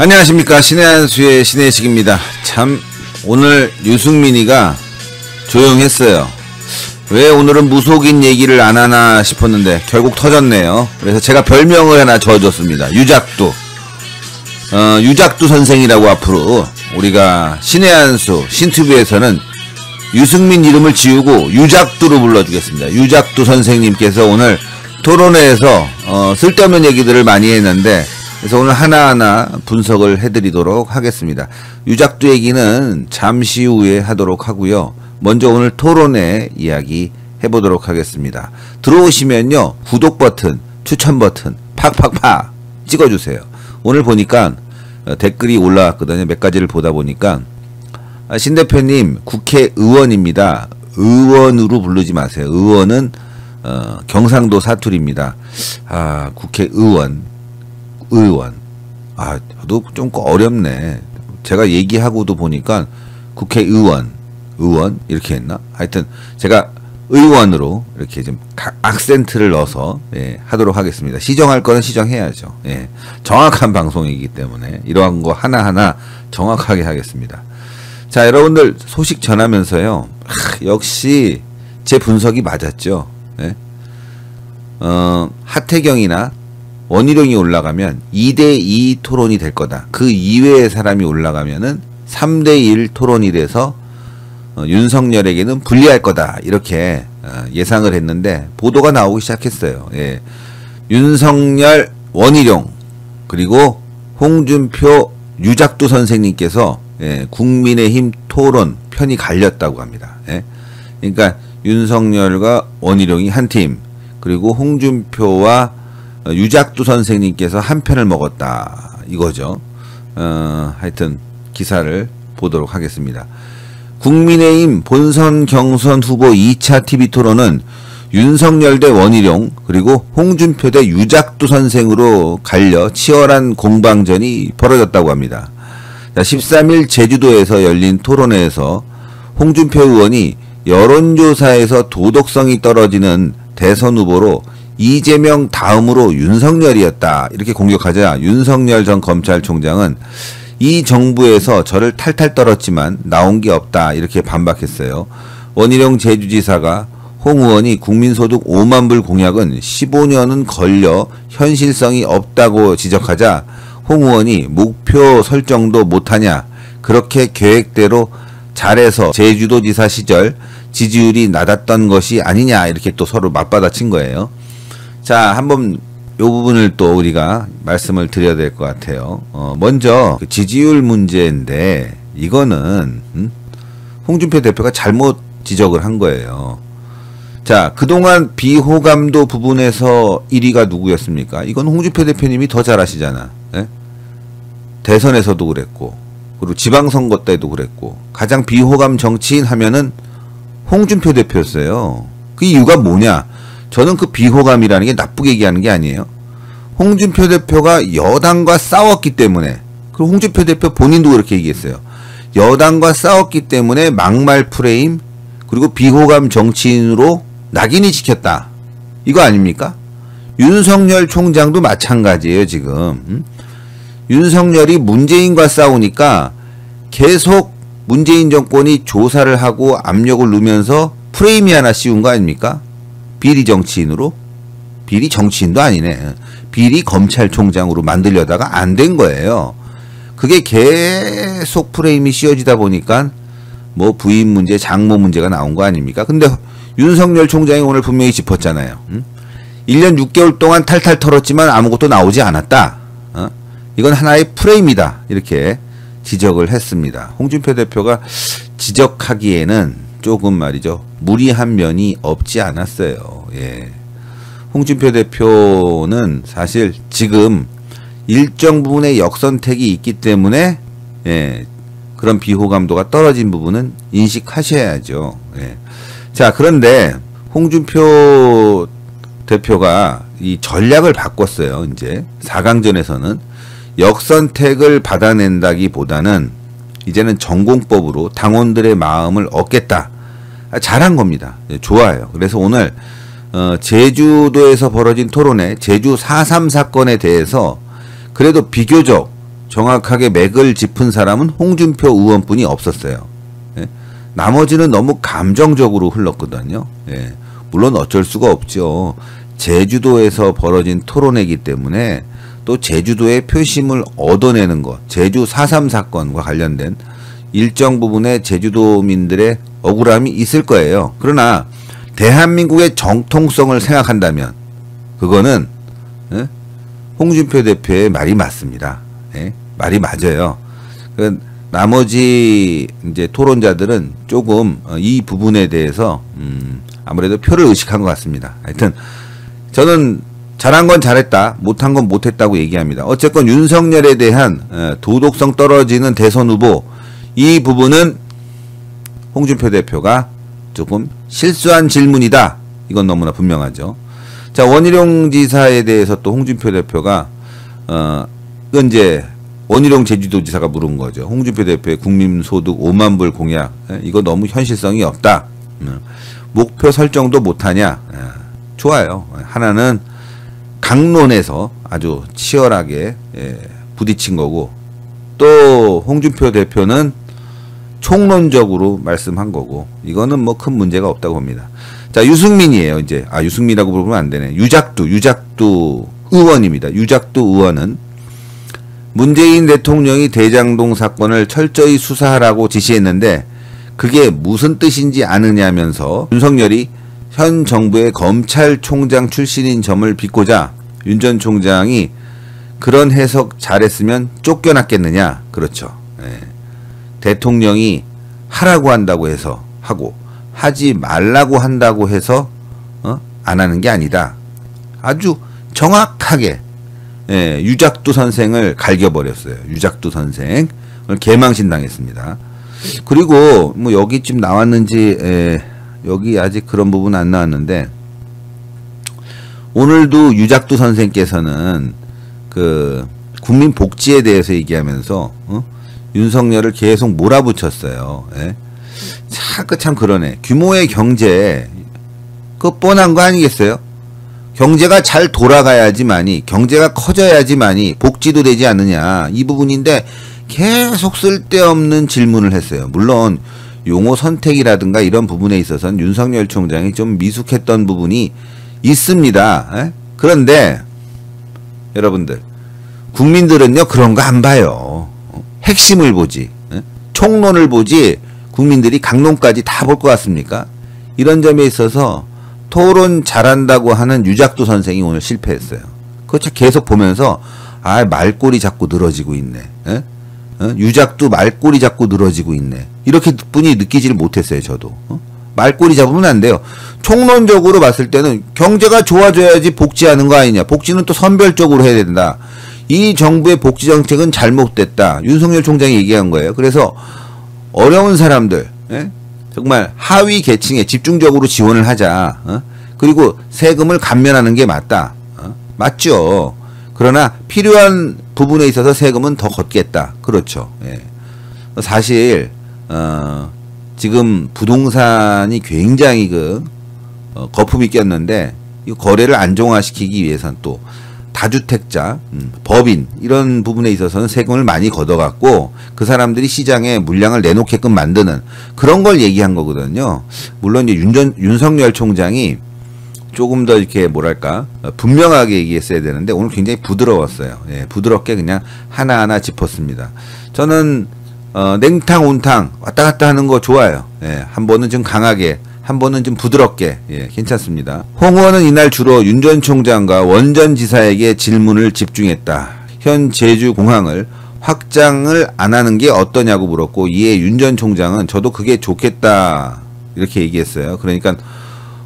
안녕하십니까. 신의 한수의 신의식입니다. 참 오늘 유승민이가 조용했어요. 왜 오늘은 무속인 얘기를 안 하나 싶었는데 결국 터졌네요. 그래서 제가 별명을 하나 지어줬습니다. 유작두. 유작두 선생이라고 앞으로 우리가 신의 한수 신튜브에서는 유승민 이름을 지우고 유작두로 불러주겠습니다. 유작두 선생님께서 오늘 토론회에서 쓸데없는 얘기들을 많이 했는데, 그래서 오늘 하나하나 분석을 해드리도록 하겠습니다. 유작두 얘기는 잠시 후에 하도록 하고요. 먼저 오늘 토론회 이야기 해보도록 하겠습니다. 들어오시면요, 구독 버튼, 추천 버튼 팍팍팍 찍어주세요. 오늘 보니까 댓글이 올라왔거든요. 몇 가지를 보다 보니까 신 대표님 국회의원입니다. 의원으로 부르지 마세요. 의원은 경상도 사투리입니다. 국회의원. 저도 좀 어렵네. 제가 얘기하고도 보니까 국회의원, 이렇게 했나? 하여튼 제가 의원으로 이렇게 좀 악센트를 넣어서 하도록 하겠습니다. 시정할 거는 시정해야죠. 정확한 방송이기 때문에 이러한 거 하나하나 정확하게 하겠습니다. 자, 여러분들 소식 전하면서요. 역시 제 분석이 맞았죠. 하태경이나 원희룡이 올라가면 2대2 토론이 될 거다. 그 이외의 사람이 올라가면은 3대1 토론이 돼서 윤석열에게는 불리할 거다. 이렇게 예상을 했는데 보도가 나오기 시작했어요. 윤석열, 원희룡, 그리고 홍준표, 유작두 선생님께서 국민의힘 토론 편이 갈렸다고 합니다. 그러니까 윤석열과 원희룡이 한 팀, 그리고 홍준표와 유작두 선생님께서 한 편을 먹었다. 이거죠. 하여튼 기사를 보도록 하겠습니다. 국민의힘 본선 경선 후보 2차 TV토론은 윤석열 대 원희룡, 그리고 홍준표 대 유작두 선생으로 갈려 치열한 공방전이 벌어졌다고 합니다. 13일 제주도에서 열린 토론회에서 홍준표 의원이 여론조사에서 도덕성이 떨어지는 대선 후보로 이재명 다음으로 윤석열이었다. 이렇게 공격하자 윤석열 전 검찰총장은 이 정부에서 저를 탈탈 떨었지만 나온 게 없다. 이렇게 반박했어요. 원희룡 제주지사가 홍 의원이 국민소득 5만 불 공약은 15년은 걸려 현실성이 없다고 지적하자 홍 의원이 목표 설정도 못하냐. 그렇게 계획대로 잘해서 제주도지사 시절 지지율이 낮았던 것이 아니냐. 이렇게 또 서로 맞받아친 거예요. 자, 한번 요 부분을 또 우리가 말씀을 드려야 될 것 같아요. 먼저 그 지지율 문제인데 이거는 홍준표 대표가 잘못 지적을 한 거예요. 자, 그동안 비호감도 부분에서 1위가 누구였습니까? 이건 홍준표 대표님이 더 잘하시잖아. 대선에서도 그랬고, 그리고 지방선거 때도 그랬고, 가장 비호감 정치인 하면은 홍준표 대표였어요. 그 이유가 뭐냐? 저는 그 비호감이라는 게 나쁘게 얘기하는 게 아니에요. 홍준표 대표가 여당과 싸웠기 때문에, 그리고 홍준표 대표 본인도 그렇게 얘기했어요. 여당과 싸웠기 때문에 막말 프레임, 그리고 비호감 정치인으로 낙인이 찍혔다. 이거 아닙니까? 윤석열 총장도 마찬가지예요, 지금. 윤석열이 문재인과 싸우니까 계속 문재인 정권이 조사를 하고 압력을 넣으면서 프레임이 하나 씌운 거 아닙니까? 비리 정치인으로? 비리 정치인도 아니네. 비리 검찰총장으로 만들려다가 안 된 거예요. 그게 계속 프레임이 씌워지다 보니까 뭐 부인 문제, 장모 문제가 나온 거 아닙니까? 근데 윤석열 총장이 오늘 분명히 짚었잖아요. 1년 6개월 동안 탈탈 털었지만 아무것도 나오지 않았다. 이건 하나의 프레임이다. 이렇게 지적을 했습니다. 홍준표 대표가 지적하기에는 조금 말이죠, 무리한 면이 없지 않았어요. 홍준표 대표는 사실 지금 일정 부분의 역선택이 있기 때문에 그런 비호감도가 떨어진 부분은 인식하셔야죠. 자, 그런데 홍준표 대표가 이 전략을 바꿨어요. 이제 4강전에서는 역선택을 받아낸다기보다는 이제는 전공법으로 당원들의 마음을 얻겠다. 잘한 겁니다. 좋아요. 그래서 오늘 제주도에서 벌어진 토론회, 제주 4.3 사건에 대해서 그래도 비교적 정확하게 맥을 짚은 사람은 홍준표 의원뿐이 없었어요. 예? 나머지는 너무 감정적으로 흘렀거든요. 예. 물론 어쩔 수가 없죠. 제주도에서 벌어진 토론회이기 때문에 또 제주도의 표심을 얻어내는 것, 제주 4.3 사건과 관련된 일정 부분의 제주도민들의 억울함이 있을 거예요. 그러나 대한민국의 정통성을 생각한다면 그거는 홍준표 대표의 말이 맞습니다. 예? 말이 맞아요. 나머지 이제 토론자들은 조금 이 부분에 대해서 아무래도 표를 의식한 것 같습니다. 하여튼 저는 잘한 건 잘했다, 못한 건 못했다고 얘기합니다. 어쨌건 윤석열에 대한 도덕성 떨어지는 대선 후보, 이 부분은 홍준표 대표가 조금 실수한 질문이다. 이건 너무나 분명하죠. 자, 원희룡 지사에 대해서 또 홍준표 대표가 이건 이제 원희룡 제주도지사가 물은 거죠. 홍준표 대표의 국민소득 5만 불 공약, 이거 너무 현실성이 없다. 목표 설정도 못하냐. 좋아요. 하나는 강론에서 아주 치열하게 부딪힌 거고, 또 홍준표 대표는 총론적으로 말씀한 거고, 이거는 뭐 큰 문제가 없다고 봅니다. 자, 유승민이에요. 이제 유승민이라고 부르면 안 되네. 유작두 의원입니다. 유작두 의원은 문재인 대통령이 대장동 사건을 철저히 수사하라고 지시했는데 그게 무슨 뜻인지 아느냐면서 윤석열이 현 정부의 검찰총장 출신인 점을 비꼬자 윤 전 총장이 그런 해석 잘했으면 쫓겨났겠느냐. 그렇죠. 대통령이 하라고 한다고 해서 하고 하지 말라고 한다고 해서 안 하는 게 아니다. 아주 정확하게 유작두 선생을 갈겨버렸어요. 유작두 선생 개망신 당했습니다. 그리고 뭐 여기쯤 나왔는지 여기 아직 그런 부분 안 나왔는데, 오늘도 유작두 선생께서는 그 국민 복지에 대해서 얘기하면서 윤석열을 계속 몰아붙였어요. 참 그러네. 규모의 경제, 그거 뻔한 거 아니겠어요? 경제가 잘 돌아가야지만이, 경제가 커져야지만이 복지도 되지 않느냐, 이 부분인데 계속 쓸데없는 질문을 했어요. 물론 용어 선택이라든가 이런 부분에 있어서는 윤석열 총장이 좀 미숙했던 부분이 있습니다. 그런데 여러분들, 국민들은요 그런 거 안 봐요. 핵심을 보지, 총론을 보지 국민들이 강론까지 다 볼 것 같습니까? 이런 점에 있어서 토론 잘한다고 하는 유작두 선생이 오늘 실패했어요. 그거 계속 보면서 말꼬리 자꾸 늘어지고 있네. 유작두 말꼬리 자꾸 늘어지고 있네. 이렇게 뿐이 느끼지를 못했어요. 저도. 말꼬리 잡으면 안 돼요. 총론적으로 봤을 때는 경제가 좋아져야지 복지하는 거 아니냐. 복지는 또 선별적으로 해야 된다. 이 정부의 복지 정책은 잘못됐다. 윤석열 총장이 얘기한 거예요. 그래서 어려운 사람들, 정말 하위 계층에 집중적으로 지원을 하자. 그리고 세금을 감면하는 게 맞다. 맞죠. 그러나 필요한 부분에 있어서 세금은 더 걷겠다. 그렇죠. 사실 지금 부동산이 굉장히 거품이 꼈는데, 이 거래를 안정화시키기 위해서는 또 다주택자, 법인 이런 부분에 있어서는 세금을 많이 걷어갖고 그 사람들이 시장에 물량을 내놓게끔 만드는 그런 걸 얘기한 거거든요. 물론 이제 윤석열 총장이 조금 더 이렇게 뭐랄까 분명하게 얘기했어야 되는데 오늘 굉장히 부드러웠어요. 부드럽게 그냥 하나하나 짚었습니다. 저는 냉탕 온탕 왔다 갔다 하는 거 좋아요. 한 번은 좀 강하게, 한 번은 좀 부드럽게, 괜찮습니다. 홍 의원은 이날 주로 윤 전 총장과 원 전 지사에게 질문을 집중했다. 현 제주공항을 확장을 안 하는 게 어떠냐고 물었고, 이에 윤 전 총장은 저도 그게 좋겠다 이렇게 얘기했어요. 그러니까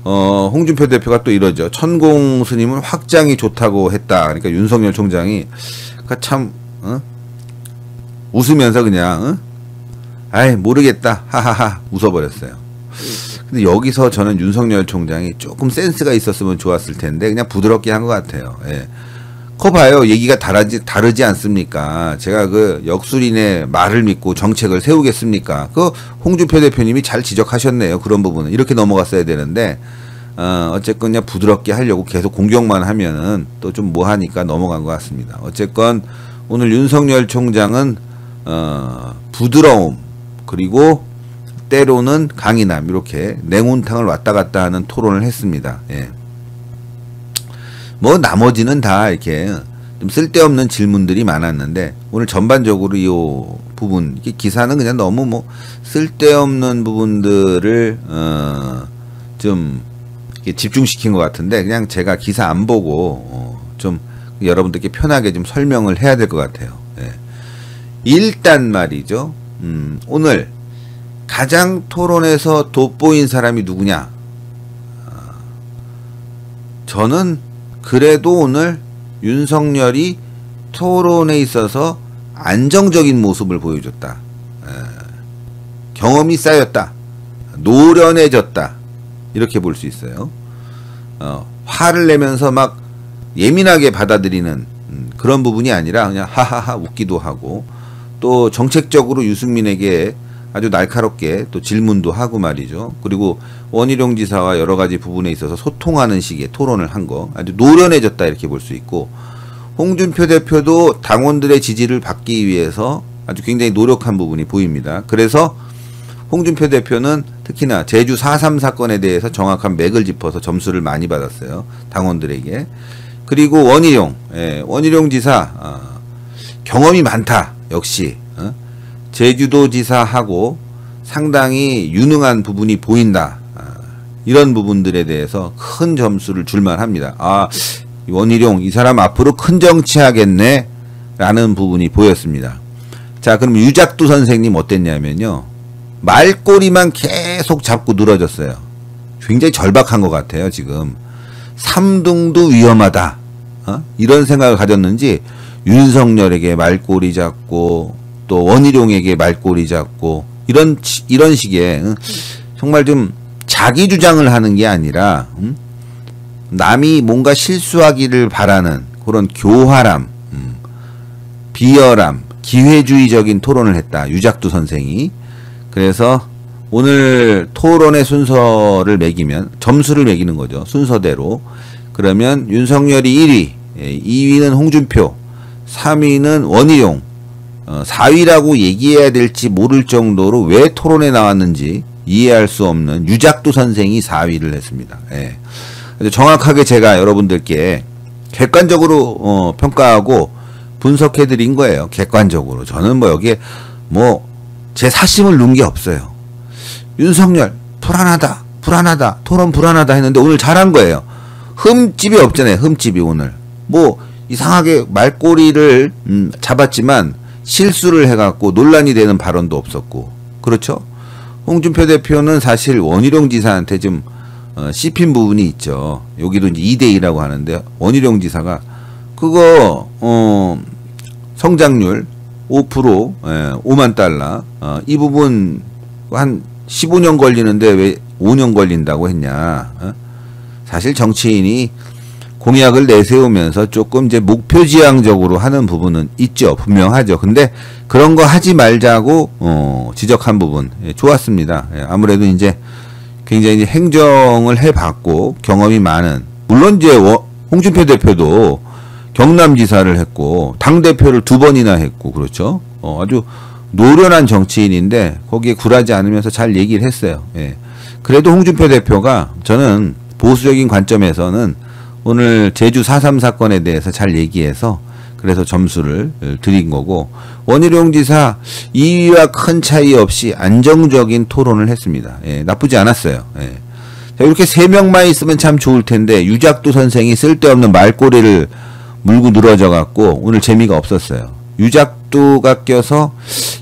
홍준표 대표가 또 이러죠. 천공 스님은 확장이 좋다고 했다. 그러니까 윤석열 총장이 참 웃으면서 그냥 모르겠다 하하하 웃어버렸어요. 근데 여기서 저는 윤석열 총장이 조금 센스가 있었으면 좋았을 텐데 그냥 부드럽게 한 것 같아요. 그거 봐요. 얘기가 다르지 않습니까? 제가 그 역술인의 말을 믿고 정책을 세우겠습니까? 그 홍준표 대표님이 잘 지적하셨네요. 그런 부분은 이렇게 넘어갔어야 되는데 어쨌건 그냥 부드럽게 하려고 계속 공격만 하면은 또 좀 뭐하니까 넘어간 것 같습니다. 어쨌건 오늘 윤석열 총장은 부드러움 그리고 때로는 강인함 이렇게 냉운탕을 왔다 갔다 하는 토론을 했습니다. 예. 뭐 나머지는 다 이렇게 좀 쓸데없는 질문들이 많았는데 오늘 전반적으로 이 부분 기사는 그냥 너무 뭐 쓸데없는 부분들을 좀 집중시킨 것 같은데 그냥 제가 기사 안 보고 좀 여러분들께 편하게 좀 설명을 해야 될 것 같아요. 예. 일단 말이죠. 오늘 가장 토론에서 돋보인 사람이 누구냐? 저는 그래도 오늘 윤석열이 토론에 있어서 안정적인 모습을 보여줬다. 경험이 쌓였다. 노련해졌다. 이렇게 볼 수 있어요. 화를 내면서 막 예민하게 받아들이는 그런 부분이 아니라 그냥 하하하 웃기도 하고 또 정책적으로 유승민에게 아주 날카롭게 또 질문도 하고 말이죠. 그리고 원희룡 지사와 여러 가지 부분에 있어서 소통하는 식의 토론을 한 거 아주 노련해졌다 이렇게 볼 수 있고 홍준표 대표도 당원들의 지지를 받기 위해서 아주 굉장히 노력한 부분이 보입니다. 그래서 홍준표 대표는 특히나 제주 4.3 사건에 대해서 정확한 맥을 짚어서 점수를 많이 받았어요. 당원들에게. 그리고 원희룡 지사 경험이 많다. 역시 제주도 지사하고 상당히 유능한 부분이 보인다. 이런 부분들에 대해서 큰 점수를 줄만 합니다. 원희룡 이 사람 앞으로 큰 정치하겠네 라는 부분이 보였습니다. 자, 그럼 유작두 선생님 어땠냐면요. 말꼬리만 계속 잡고 늘어졌어요. 굉장히 절박한 것 같아요. 지금 3등도 위험하다. 이런 생각을 가졌는지 윤석열에게 말꼬리 잡고 또 원희룡에게 말꼬리 잡고 이런 식의 정말 좀 자기 주장을 하는 게 아니라 남이 뭔가 실수하기를 바라는 그런 교활함, 비열함, 기회주의적인 토론을 했다. 유작두 선생이. 그래서 오늘 토론의 순서를 매기면 점수를 매기는 거죠. 순서대로. 그러면 윤석열이 1위, 2위는 홍준표, 3위는 원희룡, 4위라고 얘기해야 될지 모를 정도로 왜 토론에 나왔는지 이해할 수 없는 유작두 선생이 4위를 했습니다. 예. 정확하게 제가 여러분들께 객관적으로 평가하고 분석해 드린 거예요. 객관적으로. 저는 뭐 여기에 뭐 제 사심을 넣은 게 없어요. 윤석열 불안하다. 토론 불안하다 했는데 오늘 잘한 거예요. 흠집이 없잖아요. 흠집이 오늘. 뭐 이상하게 말꼬리를 잡았지만 실수를 해갖고 논란이 되는 발언도 없었고. 그렇죠? 홍준표 대표는 사실 원희룡 지사한테 좀 씹힌 부분이 있죠. 여기도 이제 2대2라고 하는데 원희룡 지사가 그거 성장률 5%, 5만 달러 이 부분 한 15년 걸리는데 왜 5년 걸린다고 했냐. 사실 정치인이 공약을 내세우면서 조금 이제 목표지향적으로 하는 부분은 있죠. 분명하죠. 근데 그런 거 하지 말자고 지적한 부분 좋았습니다. 아무래도 이제 굉장히 행정을 해봤고 경험이 많은, 물론 이제 홍준표 대표도 경남지사를 했고 당대표를 2번이나 했고 그렇죠. 아주 노련한 정치인인데 거기에 굴하지 않으면서 잘 얘기를 했어요. 예. 그래도 홍준표 대표가 저는 보수적인 관점에서는 오늘 제주 4.3 사건에 대해서 잘 얘기해서 그래서 점수를 드린 거고, 원희룡 지사 2위와 큰 차이 없이 안정적인 토론을 했습니다. 예, 나쁘지 않았어요. 예. 자, 이렇게 3명만 있으면 참 좋을 텐데 유작두 선생이 쓸데없는 말꼬리를 물고 늘어져 갖고 오늘 재미가 없었어요. 유작두가 껴서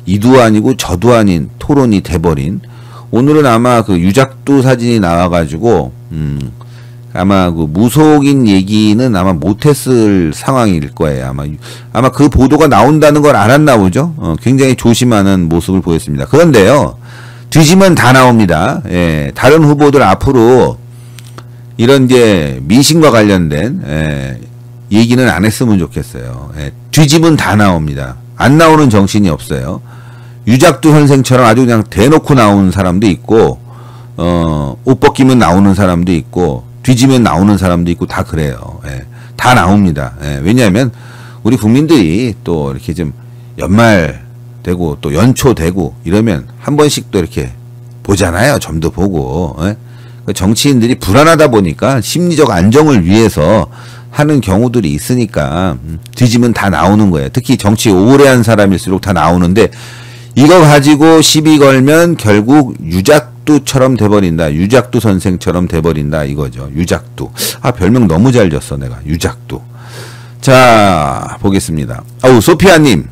이도 아니고 저도 아닌 토론이 돼버린, 오늘은 아마 그 유작두 사진이 나와가지고 아마 그 무속인 얘기는 아마 못했을 상황일 거예요. 아마 그 보도가 나온다는 걸 알았나 보죠. 굉장히 조심하는 모습을 보였습니다. 그런데요, 뒤지면 다 나옵니다. 예, 다른 후보들 앞으로 이런 이제 민심과 관련된 얘기는 안 했으면 좋겠어요. 예, 뒤집은 다 나옵니다. 안 나오는 정신이 없어요. 유작두 선생처럼 아주 그냥 대놓고 나오는 사람도 있고, 옷 벗기면 나오는 사람도 있고, 뒤지면 나오는 사람도 있고 다 그래요. 예, 다 나옵니다. 예, 왜냐하면 우리 국민들이 또 이렇게 좀 연말 되고 또 연초 되고 이러면 한 번씩 또 이렇게 보잖아요. 점도 보고. 예? 정치인들이 불안하다 보니까 심리적 안정을 위해서 하는 경우들이 있으니까 뒤지면 다 나오는 거예요. 특히 정치 오래 한 사람일수록 다 나오는데 이거 가지고 시비 걸면 결국 유작두처럼 돼버린다. 유작두 선생처럼 돼버린다 이거죠. 유작두. 아 별명 너무 잘 졌어 내가. 유작두. 자 보겠습니다. 아우 소피아님.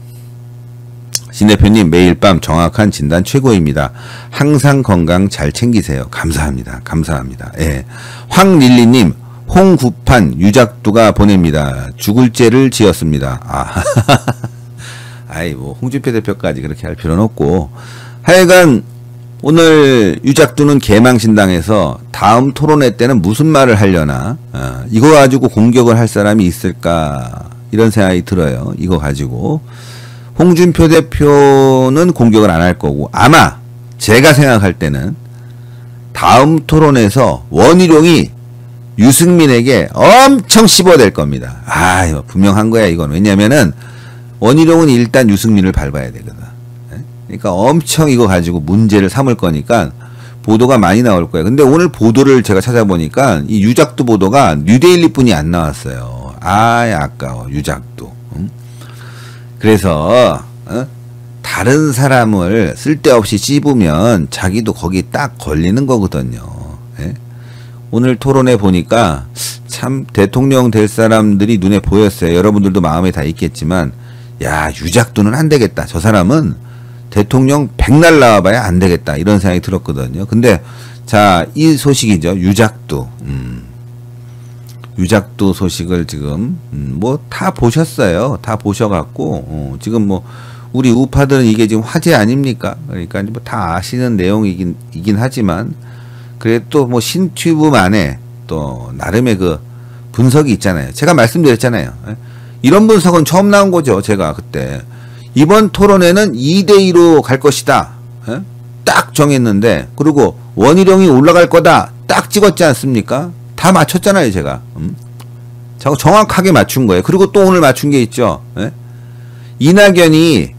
신 대표님 매일 밤 정확한 진단 최고입니다. 항상 건강 잘 챙기세요. 감사합니다. 감사합니다. 예. 황릴리님 홍구판 유작두가 보냅니다. 죽을 죄를 지었습니다. 아, 아이 뭐 홍준표 대표까지 그렇게 할 필요는 없고 하여간 오늘 유작두는 개망신당에서 다음 토론회 때는 무슨 말을 하려나 이거 가지고 공격을 할 사람이 있을까 이런 생각이 들어요. 이거 가지고 홍준표 대표는 공격을 안 할 거고 아마 제가 생각할 때는 다음 토론에서 원희룡이 유승민에게 엄청 씹어댈 겁니다. 아, 이거 분명한 거야 이건. 왜냐면은 원희룡은 일단 유승민을 밟아야 되거든. 그러니까 엄청 이거 가지고 문제를 삼을 거니까 보도가 많이 나올 거예요. 근데 오늘 보도를 제가 찾아보니까 이 유작두 보도가 뉴데일리 뿐이 안 나왔어요. 아, 아까워 유작두. 그래서 다른 사람을 쓸데없이 씹으면 자기도 거기 딱 걸리는 거거든요. 예? 오늘 토론회 보니까 참 대통령 될 사람들이 눈에 보였어요. 여러분들도 마음에 다 있겠지만 야 유작두는 안 되겠다. 저 사람은 대통령 백날 나와봐야 안 되겠다. 이런 생각이 들었거든요. 근데 자 이 소식이죠. 유작두. 유작두 소식을 지금 뭐 다 보셨어요. 다 보셔갖고 지금 뭐 우리 우파들은 이게 지금 화제 아닙니까? 그러니까 뭐 다 아시는 내용이긴 하지만 그래도 뭐 신튜브만의 또 나름의 그 분석이 있잖아요. 제가 말씀드렸잖아요. 이런 분석은 처음 나온 거죠. 제가 그때 이번 토론회는 2대2로 갈 것이다. 딱 정했는데 그리고 원희룡이 올라갈 거다. 딱 찍었지 않습니까? 다 맞췄잖아요. 제가 정확하게 맞춘 거예요. 그리고 또 오늘 맞춘 게 있죠. 이낙연이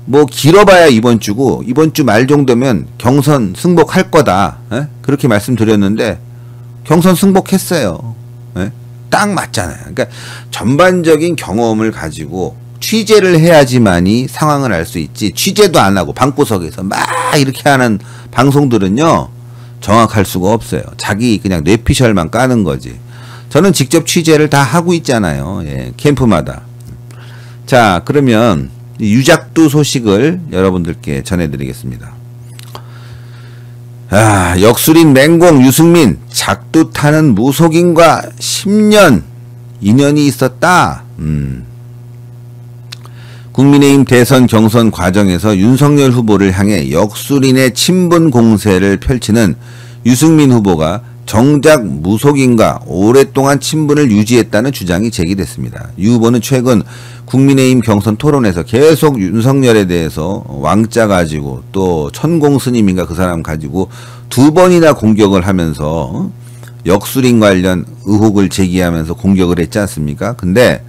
뭐 길어봐야 이번 주고 이번 주 말 정도면 경선 승복할 거다. 그렇게 말씀드렸는데 경선 승복했어요. 딱 맞잖아요. 그러니까 전반적인 경험을 가지고 취재를 해야지만이 상황을 알 수 있지 취재도 안 하고 방구석에서 막 이렇게 하는 방송들은요 정확할 수가 없어요. 자기 그냥 뇌피셜만 까는 거지. 저는 직접 취재를 다 하고 있잖아요. 예, 캠프마다. 자 그러면 유작두 소식을 여러분들께 전해드리겠습니다. 아, 역술인 맹공 유승민 작두 타는 무속인과 10년 인연이 있었다. 국민의힘 대선 경선 과정에서 윤석열 후보를 향해 역술인의 친분 공세를 펼치는 유승민 후보가 정작 무속인과 오랫동안 친분을 유지했다는 주장이 제기됐습니다. 유 후보는 최근 국민의힘 경선 토론에서 계속 윤석열에 대해서 왕자 가지고 또 천공 스님인가 그 사람 가지고 2번이나 공격을 하면서 역술인 관련 의혹을 제기하면서 공격을 했지 않습니까? 근데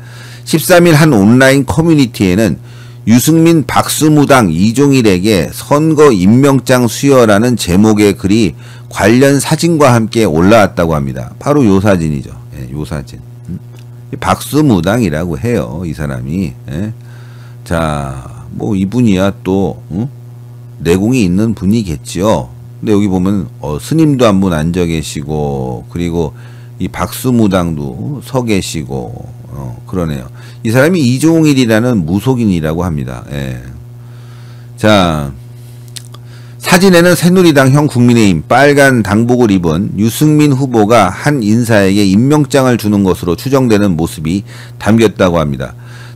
13일 한 온라인 커뮤니티에는 유승민 박수무당 이종일에게 선거 임명장 수여라는 제목의 글이 관련 사진과 함께 올라왔다고 합니다. 바로 요 사진이죠. 예, 요 사진. 박수무당이라고 해요. 이 사람이. 예. 자, 뭐 이분이야 또 내공이 있는 분이겠죠. 근데 여기 보면 스님도 한 분 앉아 계시고 그리고 이 박수무당도 서 계시고 그러네요. 이 사람이 이종일이라는 무속인이라고 합니다. 예. 자, 사진에는 새누리당 형 국민의힘 빨간 당복을 입은 유승민 후보가 한 인사에게 임명장을 주는 것으로 추정되는 모습이 담겼다고 합니다.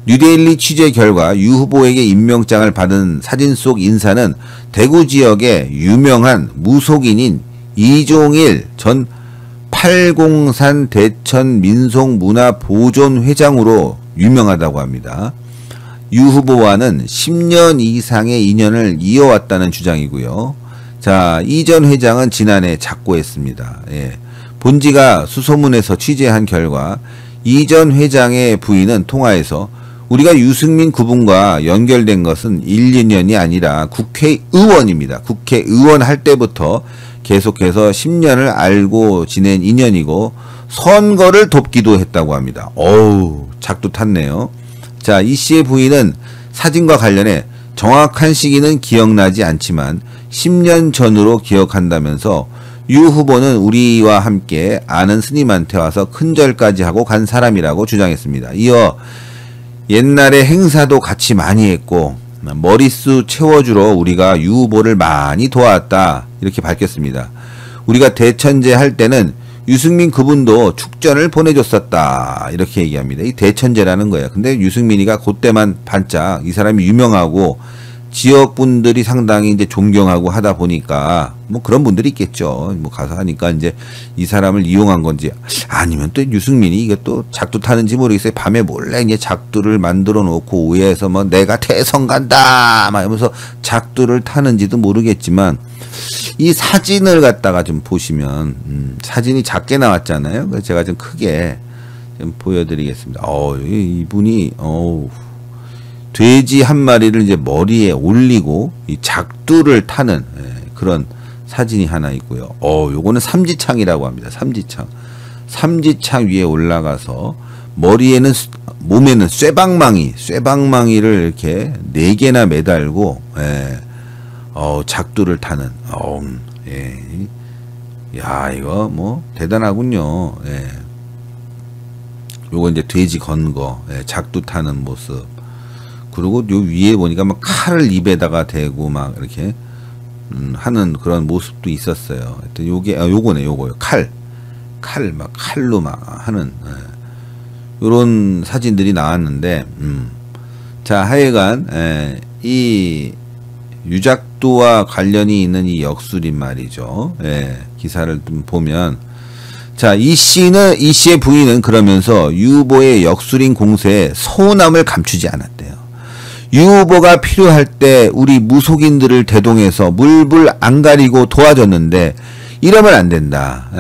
뉴데일리 취재 결과 유 후보에게 임명장을 받은 사진 속 인사는 대구 지역의 유명한 무속인인 이종일 전 803 대천 민속문화보존회장으로 유명하다고 합니다. 유 후보와는 10년 이상의 인연을 이어왔다는 주장이고요. 자, 이 전 회장은 지난해 작고했습니다. 예. 본지가 수소문에서 취재한 결과 이전 회장의 부인은 통화에서 우리가 유승민 그분과 연결된 것은 1, 2년이 아니라 국회의원입니다. 국회의원 할 때부터 계속해서 10년을 알고 지낸 인연이고 선거를 돕기도 했다고 합니다. 어우, 작두 탔네요. 자, 이 씨의 부인은 사진과 관련해 정확한 시기는 기억나지 않지만 10년 전으로 기억한다면서 유 후보는 우리와 함께 아는 스님한테 와서 큰절까지 하고 간 사람이라고 주장했습니다. 이어 옛날에 행사도 같이 많이 했고 머릿수 채워주러 우리가 유 후보를 많이 도왔다 이렇게 밝혔습니다. 우리가 대천제 할 때는 유승민 그분도 축전을 보내줬었다 이렇게 얘기합니다. 이 대천제라는 거예요. 근데 유승민이가 그때만 반짝 이 사람이 유명하고 지역분들이 상당히 이제 존경하고 하다 보니까 뭐 그런 분들이 있겠죠. 뭐 가서 하니까 이제 이 사람을 이용한 건지 아니면 또 유승민이 이게 또 작두 타는지 모르겠어요. 밤에 몰래 이제 작두를 만들어 놓고 오해해서 뭐 내가 태성 간다 막 이러면서 작두를 타는지도 모르겠지만 이 사진을 갖다가 좀 보시면 사진이 작게 나왔잖아요. 그래서 제가 좀 크게 좀 보여드리겠습니다. 이분이 돼지 한 마리를 이제 머리에 올리고 이 작두를 타는 그런 사진이 하나 있고요. 요거는 삼지창이라고 합니다. 삼지창. 삼지창 위에 올라가서 머리에는 몸에는 쇠방망이를 이렇게 4개나 매달고 작두를 타는 야, 이거 뭐 대단하군요. 요거 이제 돼지 건 거, 작두 타는 모습. 그리고 요 위에 보니까 막 칼을 입에다가 대고 막 이렇게 하는 그런 모습도 있었어요. 하여튼 요게 요거네, 요거요. 막 칼로 막 하는 요런 사진들이 나왔는데 자, 하여간 이 유작도와 관련이 있는 이 역술인 말이죠. 기사를 좀 보면 자, 이 씨의 부인은 그러면서 유 후보의 역술인 공세에 서운함을 감추지 않았대요. 유 후보가 필요할 때 우리 무속인들을 대동해서 물불 안 가리고 도와줬는데 이러면 안 된다.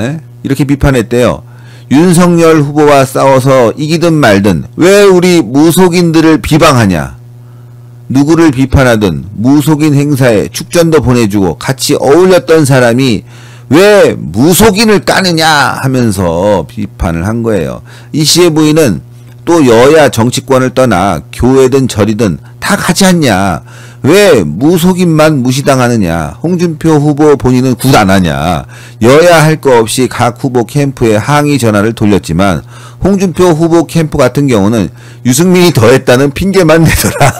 이렇게 비판했대요. 윤석열 후보와 싸워서 이기든 말든 왜 우리 무속인들을 비방하냐. 누구를 비판하든 무속인 행사에 축전도 보내주고 같이 어울렸던 사람이 왜 무속인을 까느냐 하면서 비판을 한 거예요. 이 씨의 부인은 또 여야 정치권을 떠나 교회든 절이든 다 가지 않냐. 왜 무속인만 무시당하느냐. 홍준표 후보 본인은 굿 안 하냐. 여야 할 거 없이 각 후보 캠프에 항의 전화를 돌렸지만 홍준표 후보 캠프 같은 경우는 유승민이 더했다는 핑계만 내더라.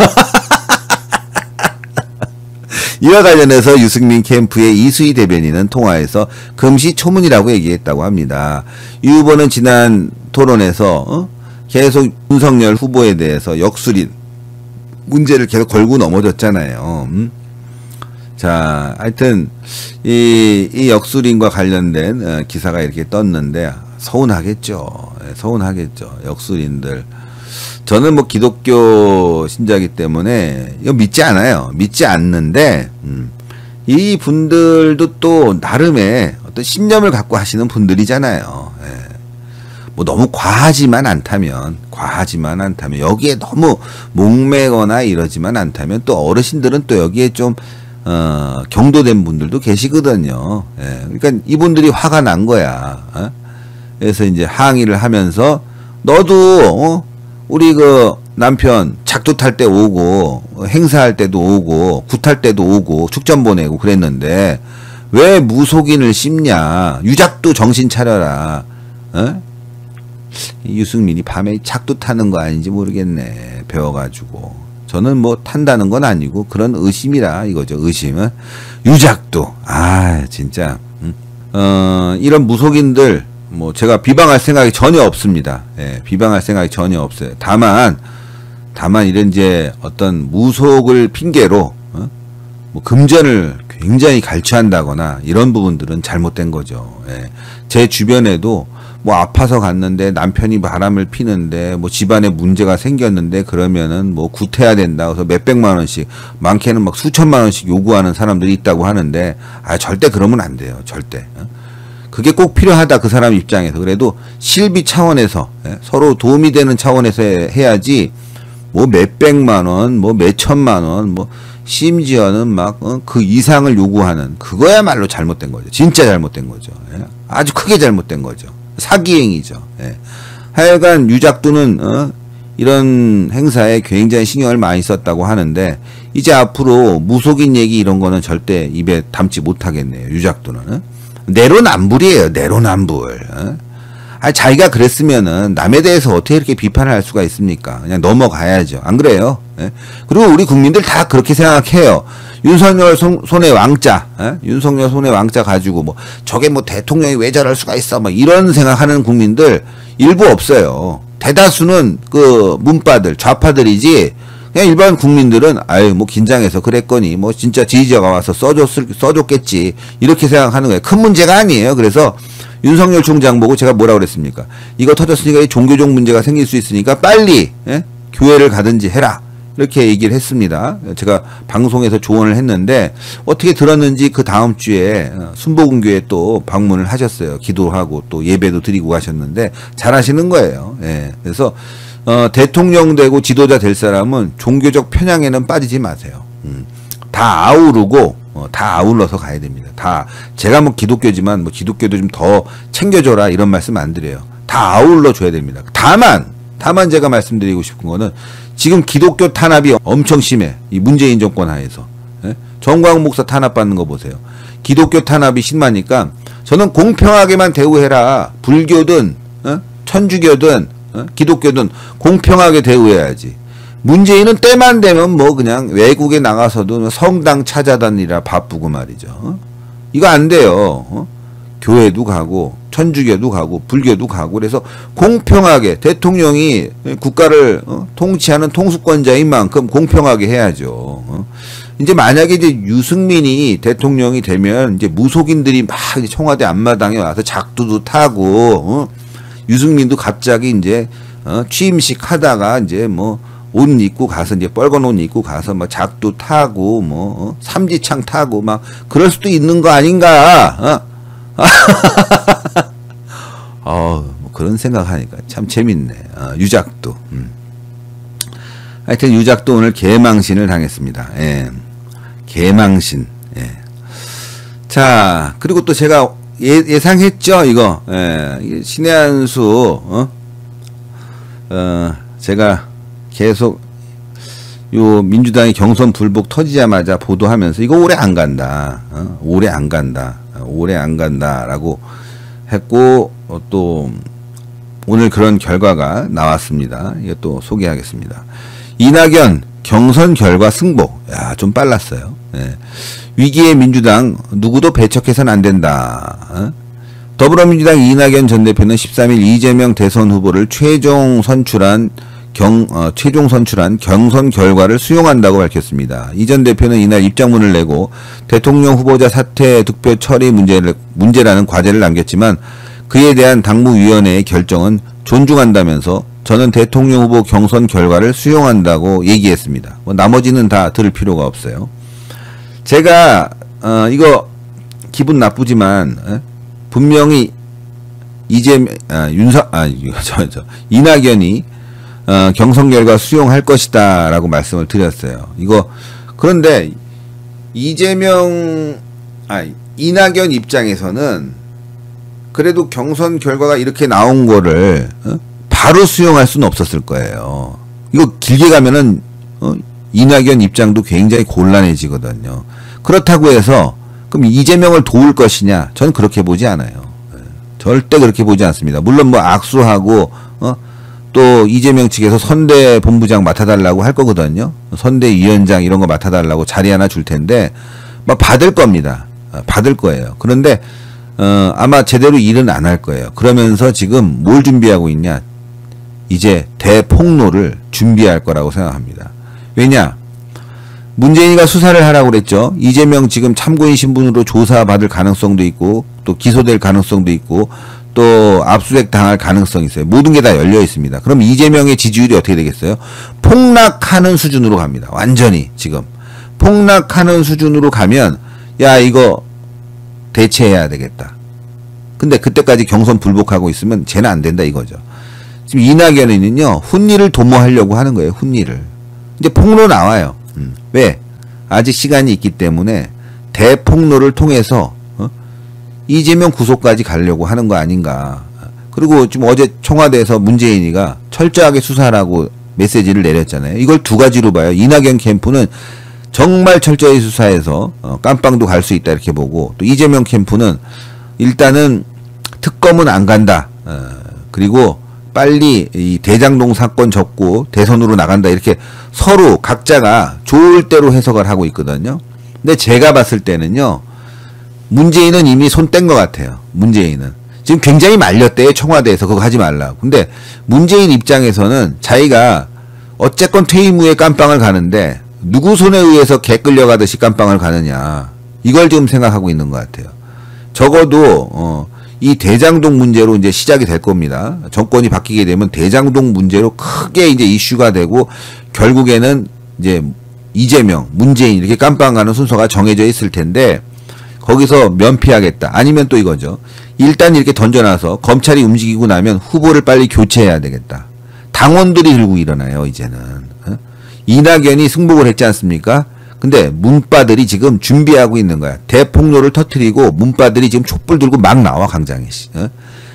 이와 관련해서 유승민 캠프의 이수희 대변인은 통화에서 금시초문이라고 얘기했다고 합니다. 유 후보는 지난 토론에서 계속 윤석열 후보에 대해서 역술인 문제를 계속 걸고 넘어졌잖아요. 자, 하여튼 이 역술인과 관련된 기사가 이렇게 떴는데 서운하겠죠. 서운하겠죠. 역술인들. 저는 뭐 기독교 신자이기 때문에 이거 믿지 않아요. 믿지 않는데 이 분들도 또 나름의 어떤 신념을 갖고 하시는 분들이잖아요. 뭐 너무 과하지만 않다면 여기에 너무 목매거나 이러지만 않다면 또 어르신들은 또 여기에 좀 경도된 분들도 계시거든요. 그러니까 이분들이 화가 난 거야. 그래서 이제 항의를 하면서 너도 우리 그 남편 작두 탈 때 오고 행사할 때도 오고 굿할 때도 오고 축전 보내고 그랬는데 왜 무속인을 씹냐. 유작도 정신 차려라. 유승민이 밤에 작두 타는 거 아닌지 모르겠네. 배워가지고. 저는 뭐 탄다는 건 아니고 그런 의심이라 이거죠. 의심은. 유작두. 진짜. 이런 무속인들 뭐 제가 비방할 생각이 전혀 없습니다. 비방할 생각이 전혀 없어요. 다만 이런 이제 어떤 무속을 핑계로 뭐 금전을 굉장히 갈취한다거나 이런 부분들은 잘못된 거죠. 제 주변에도 뭐 아파서 갔는데 남편이 바람을 피는데 뭐 집안에 문제가 생겼는데 그러면은 뭐 구태야 된다. 그래서 몇백만 원씩 많게는 막 수천만 원씩 요구하는 사람들이 있다고 하는데 절대 그러면 안 돼요. 절대. 그게 꼭 필요하다. 그 사람 입장에서. 그래도 실비 차원에서 서로 도움이 되는 차원에서 해야지 뭐 몇백만 원, 뭐 몇천만 원, 뭐 심지어는 막 그 이상을 요구하는 그거야말로 잘못된 거죠. 진짜 잘못된 거죠. 아주 크게 잘못된 거죠. 사기행위죠. 하여간 유작두는 이런 행사에 굉장히 신경을 많이 썼다고 하는데 이제 앞으로 무속인 얘기 이런 거는 절대 입에 담지 못하겠네요. 유작두는. 내로남불이에요. 내로남불. 자기가 그랬으면은 남에 대해서 어떻게 이렇게 비판을 할 수가 있습니까? 그냥 넘어가야죠. 안 그래요? 그리고 우리 국민들 다 그렇게 생각해요. 윤석열 손에 왕자, 윤석열 손에 왕자 가지고 뭐 저게 뭐 대통령이 왜 저럴 수가 있어? 뭐 이런 생각하는 국민들 일부 없어요. 대다수는 그 문파들, 좌파들이지. 그냥 일반 국민들은 아유 뭐 긴장해서 그랬거니 뭐 진짜 지지자가 와서 써줬겠지 이렇게 생각하는 거예요. 큰 문제가 아니에요. 그래서 윤석열 총장 보고 제가 뭐라 그랬습니까? 이거 터졌으니까 이 종교적 문제가 생길 수 있으니까 빨리 교회를 가든지 해라 이렇게 얘기를 했습니다. 제가 방송에서 조언을 했는데 어떻게 들었는지 그 다음 주에 순복음교회 또 방문을 하셨어요. 기도하고 또 예배도 드리고 가셨는데 잘하시는 거예요. 그래서 대통령 되고 지도자 될 사람은 종교적 편향에는 빠지지 마세요. 다 아우르고 다 아울러서 가야 됩니다. 다 제가 뭐 기독교지만 뭐 기독교도 좀 더 챙겨줘라 이런 말씀 안 드려요. 다 아울러 줘야 됩니다. 다만 제가 말씀드리고 싶은 거는 지금 기독교 탄압이 엄청 심해. 이 문재인 정권 하에서 정광훈 목사 탄압받는 거 보세요. 기독교 탄압이 심하니까 저는 공평하게만 대우해라. 불교든 천주교든 기독교든 공평하게 대우해야지. 문재인은 때만 되면 뭐 그냥 외국에 나가서도 성당 찾아다니라 바쁘고 말이죠. 이거 안 돼요. 교회도 가고 천주교도 가고 불교도 가고 그래서 공평하게 대통령이 국가를 통치하는 통수권자인 만큼 공평하게 해야죠. 이제 만약에 이제 유승민이 대통령이 되면 이제 무속인들이 막 청와대 앞마당에 와서 작두도 타고 유승민도 갑자기 이제 취임식 하다가 이제 뭐 옷 입고 가서 이제 빨간 옷 입고 가서 뭐 작두 타고 뭐 삼지창 타고 막 그럴 수도 있는 거 아닌가? 뭐 그런 생각하니까 참 재밌네. 유작두. 하여튼 유작두 오늘 개망신을 당했습니다. 개망신. 자 그리고 또 제가 예상했죠 이거. 신의 한수 제가 계속 요 민주당이 경선 불복 터지자마자 보도하면서 이거 오래 안 간다. 오래 안 간다라고 했고 또 오늘 그런 결과가 나왔습니다. 이거 또 소개하겠습니다. 이낙연 경선 결과 승복. 야, 좀 빨랐어요. 위기의 민주당 누구도 배척해서는 안 된다. 더불어민주당 이낙연 전 대표는 13일 이재명 대선 후보를 최종 선출한 경선 결과를 수용한다고 밝혔습니다. 이 전 대표는 이날 입장문을 내고 대통령 후보자 사퇴 득표 처리 문제라는 과제를 남겼지만 그에 대한 당무위원회의 결정은 존중한다면서 저는 대통령 후보 경선 결과를 수용한다고 얘기했습니다. 뭐 나머지는 다 들을 필요가 없어요. 제가 이거 기분 나쁘지만 분명히 이낙연이 경선 결과 수용할 것이다 라고 말씀을 드렸어요. 그런데 이낙연 입장에서는 그래도 경선 결과가 이렇게 나온 거를 바로 수용할 수는 없었을 거예요. 이거 길게 가면은 이낙연 입장도 굉장히 곤란해지거든요. 그렇다고 해서 그럼 이재명을 도울 것이냐? 저는 그렇게 보지 않아요. 절대 그렇게 보지 않습니다. 물론 뭐 악수하고 또 이재명 측에서 선대 본부장 맡아달라고 할 거거든요. 선대위원장 이런 거 맡아달라고 자리 하나 줄 텐데 막 받을 겁니다. 받을 거예요. 그런데 아마 제대로 일은 안 할 거예요. 그러면서 지금 뭘 준비하고 있냐? 이제 대폭로를 준비할 거라고 생각합니다. 왜냐? 문재인이가 수사를 하라고 그랬죠. 이재명 지금 참고인 신분으로 조사받을 가능성도 있고 또 기소될 가능성도 있고 또 압수수색 당할 가능성이 있어요. 모든 게 다 열려 있습니다. 그럼 이재명의 지지율이 어떻게 되겠어요? 폭락하는 수준으로 갑니다. 완전히 지금 폭락하는 수준으로 가면 야 이거 대체해야 되겠다. 근데 그때까지 경선 불복하고 있으면 쟤는 안 된다 이거죠. 지금 이낙연이는요, 훈리를 도모하려고 하는 거예요, 훈리를. 이제 폭로 나와요. 왜? 아직 시간이 있기 때문에 대폭로를 통해서 이재명 구속까지 가려고 하는 거 아닌가. 그리고 지금 어제 청와대에서 문재인이가 철저하게 수사하라고 메시지를 내렸잖아요. 이걸 두 가지로 봐요. 이낙연 캠프는 정말 철저히 수사해서 깜빵도 갈 수 있다 이렇게 보고, 또 이재명 캠프는 일단은 특검은 안 간다. 그리고 빨리 이 대장동 사건 접고 대선으로 나간다, 이렇게 서로 각자가 좋을 대로 해석을 하고 있거든요. 근데 제가 봤을 때는요, 문재인은 이미 손 뗀 것 같아요. 문재인은 지금 굉장히 말렸대요, 청와대에서 그거 하지 말라고. 근데 문재인 입장에서는 자기가 어쨌건 퇴임 후에 깜빵을 가는데 누구 손에 의해서 개 끌려가듯이 깜빵을 가느냐, 이걸 지금 생각하고 있는 것 같아요. 적어도 이 대장동 문제로 이제 시작이 될 겁니다. 정권이 바뀌게 되면 대장동 문제로 크게 이제 이슈가 되고, 결국에는 이제 이재명, 문재인 이렇게 깜빵 가는 순서가 정해져 있을 텐데, 거기서 면피하겠다. 아니면 또 이거죠. 일단 이렇게 던져놔서 검찰이 움직이고 나면 후보를 빨리 교체해야 되겠다. 당원들이 들고 일어나요, 이제는. 이낙연이 승복을 했지 않습니까? 근데 문바들이 지금 준비하고 있는 거야. 대폭로를 터뜨리고 문바들이 지금 촛불 들고 막 나와, 강장희 씨.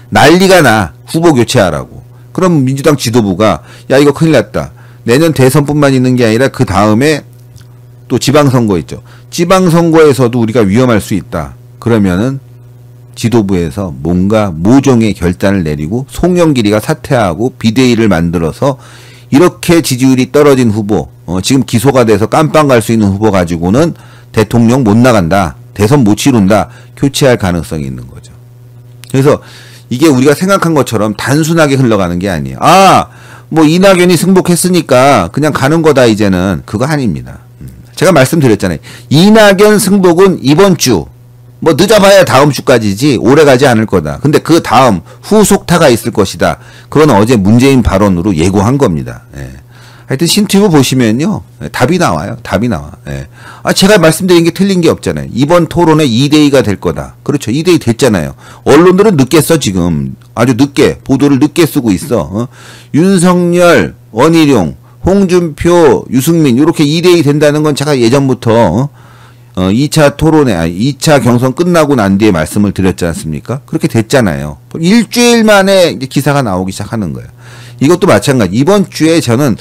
난리가 나. 후보 교체하라고. 그럼 민주당 지도부가 야, 이거 큰일 났다. 내년 대선뿐만 있는 게 아니라 그 다음에 또 지방선거 있죠. 지방선거에서도 우리가 위험할 수 있다. 그러면은 지도부에서 뭔가 모종의 결단을 내리고 송영길이가 사퇴하고 비대위를 만들어서 이렇게 지지율이 떨어진 후보, 지금 기소가 돼서 깜빵 갈 수 있는 후보 가지고는 대통령 못 나간다, 대선 못 치른다, 교체할 가능성이 있는 거죠. 그래서 이게 우리가 생각한 것처럼 단순하게 흘러가는 게 아니에요. 아, 뭐 이낙연이 승복했으니까 그냥 가는 거다 이제는. 그거 아닙니다. 제가 말씀드렸잖아요. 이낙연 승복은 이번 주, 뭐 늦어봐야 다음 주까지지 오래 가지 않을 거다. 근데 그 다음 후속타가 있을 것이다. 그건 어제 문재인 발언으로 예고한 겁니다. 예. 하여튼 신튜브 보시면요, 답이 나와요. 답이 나와. 예. 아, 제가 말씀드린 게 틀린 게 없잖아요. 이번 토론에 2대2가 될 거다. 그렇죠. 2대2 됐잖아요. 언론들은 늦게 써, 지금. 아주 늦게, 보도를 늦게 쓰고 있어. 윤석열, 원희룡, 홍준표, 유승민, 이렇게 2대2 된다는 건 제가 예전부터 2차 토론회, 2차 경선 끝나고 난 뒤에 말씀을 드렸지 않습니까? 그렇게 됐잖아요. 일주일 만에 이제 기사가 나오기 시작하는 거예요. 이것도 마찬가지. 이번 주에 저는,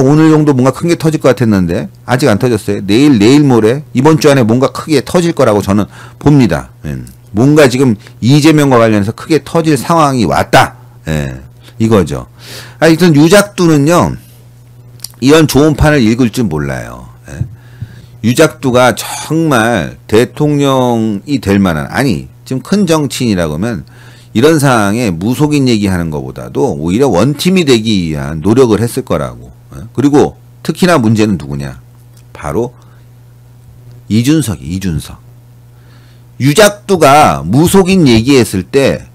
오늘 정도 뭔가 큰 게 터질 것 같았는데, 아직 안 터졌어요. 내일 모레, 이번 주 안에 뭔가 크게 터질 거라고 저는 봅니다. 뭔가 지금 이재명과 관련해서 크게 터질 상황이 왔다. 예, 이거죠. 하여튼 유작두는요, 이런 좋은 판을 읽을 줄 몰라요. 예. 유작두가 정말 대통령이 될 만한, 아니 지금 큰 정치인이라고 하면 이런 상황에 무속인 얘기하는 것보다도 오히려 원팀이 되기 위한 노력을 했을 거라고. 그리고 특히나 문제는 누구냐, 바로 이준석. 유작두가 무속인 얘기했을 때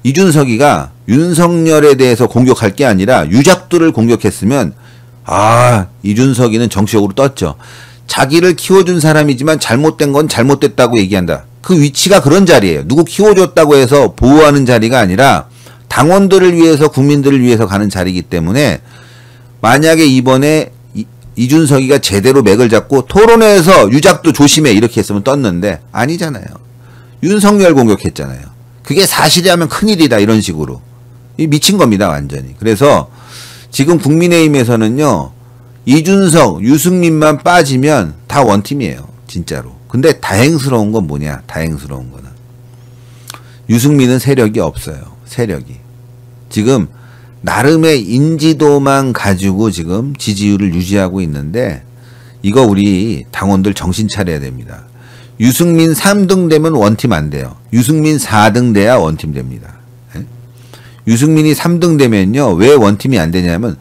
이준석이가 윤석열에 대해서 공격할 게 아니라 유작두를 공격했으면, 이준석이는 정치적으로 떴죠. 자기를 키워준 사람이지만 잘못된 건 잘못됐다고 얘기한다. 그 위치가 그런 자리예요. 누구 키워줬다고 해서 보호하는 자리가 아니라 당원들을 위해서, 국민들을 위해서 가는 자리이기 때문에, 만약에 이번에 이준석이가 제대로 맥을 잡고 토론회에서 유작두 조심해 이렇게 했으면 떴는데 아니잖아요. 윤석열 공격했잖아요. 그게 사실이라면 큰일이다, 이런 식으로. 미친 겁니다, 완전히. 그래서 지금 국민의힘에서는요, 이준석, 유승민만 빠지면 다 원팀이에요, 진짜로. 근데 다행스러운 건 뭐냐, 다행스러운 거는 유승민은 세력이 없어요. 세력이 지금 나름의 인지도만 가지고 지금 지지율을 유지하고 있는데, 이거 우리 당원들 정신 차려야 됩니다. 유승민 3등 되면 원팀 안 돼요. 유승민 4등 돼야 원팀 됩니다. 유승민이 3등 되면요, 왜 원팀이 안 되냐면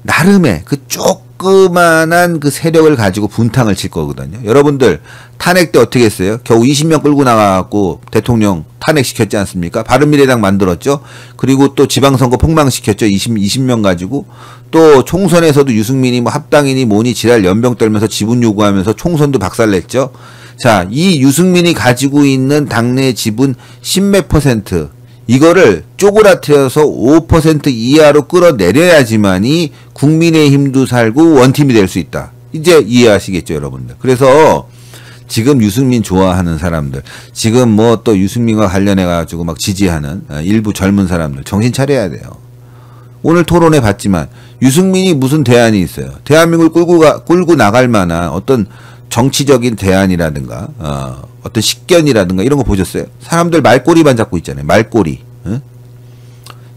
나름의 그 조그만한 그 세력을 가지고 분탕을 칠 거거든요. 여러분들 탄핵 때 어떻게 했어요? 겨우 20명 끌고 나가고 대통령 탄핵시켰지 않습니까? 바른미래당 만들었죠. 그리고 또 지방선거 폭망시켰죠. 20명 가지고. 또 총선에서도 유승민이 뭐 합당이니 뭐니 지랄 연병 떨면서 지분 요구하면서 총선도 박살냈죠. 자, 이 유승민이 가지고 있는 당내 지분 10몇 %, 이거를 쪼그라뜨려서 5% 이하로 끌어내려야지만이 국민의힘도 살고 원팀이 될 수 있다. 이제 이해하시겠죠, 여러분들. 그래서 지금 유승민 좋아하는 사람들, 지금 뭐 또 유승민과 관련해가지고 막 지지하는 일부 젊은 사람들 정신 차려야 돼요. 오늘 토론회 봤지만 유승민이 무슨 대안이 있어요? 대한민국을 끌고 나갈 만한 어떤 정치적인 대안이라든가 어떤 식견이라든가 이런 거 보셨어요? 사람들 말꼬리만 잡고 있잖아요. 말꼬리. 응?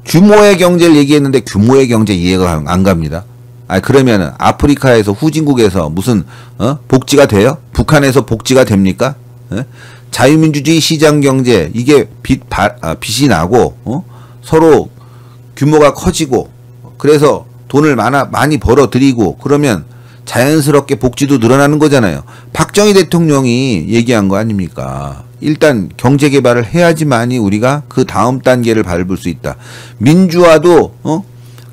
규모의 경제를 얘기했는데 규모의 경제 이해가 안 갑니다. 그러면은 아프리카에서 후진국에서 무슨 복지가 돼요? 북한에서 복지가 됩니까? 자유민주주의 시장경제 이게 빚이 나고 서로 규모가 커지고 그래서 돈을 많이 벌어들이고 그러면 자연스럽게 복지도 늘어나는 거잖아요. 박정희 대통령이 얘기한 거 아닙니까? 일단 경제 개발을 해야지만이 우리가 그 다음 단계를 밟을 수 있다. 민주화도